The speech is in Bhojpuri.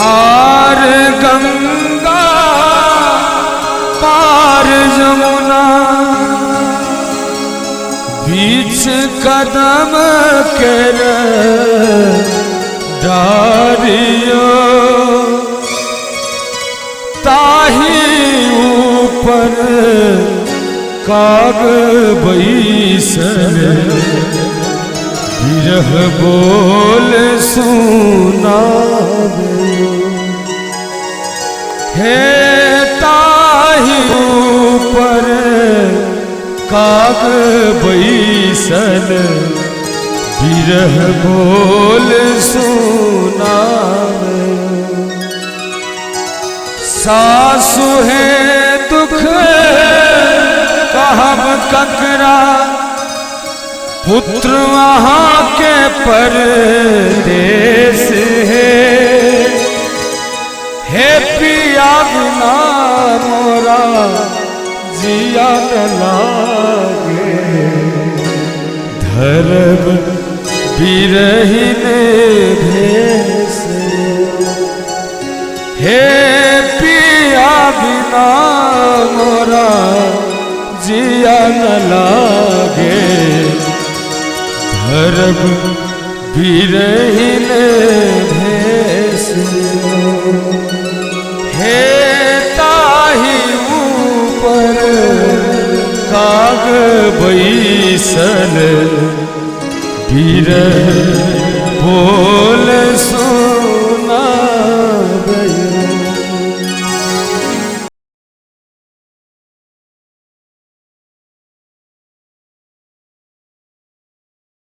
आर गंगा पार जमुना बीच कदम कर डारियो ताही ऊपर काग बैसल विरह बोल सुनावे हे ताही ऊपर काग बैसल विरह बोल सुनावे सासु है दुख कहब ककरा पुत्र वहाँ के परदेस है पिया बिना मोरा जिया न लागे धरब बिरहिन भेस हे पिया बिना मोरा जिया न लागे धरब बिरहिन भेस हे ताही ऊपर काग बैसल बिरह बोल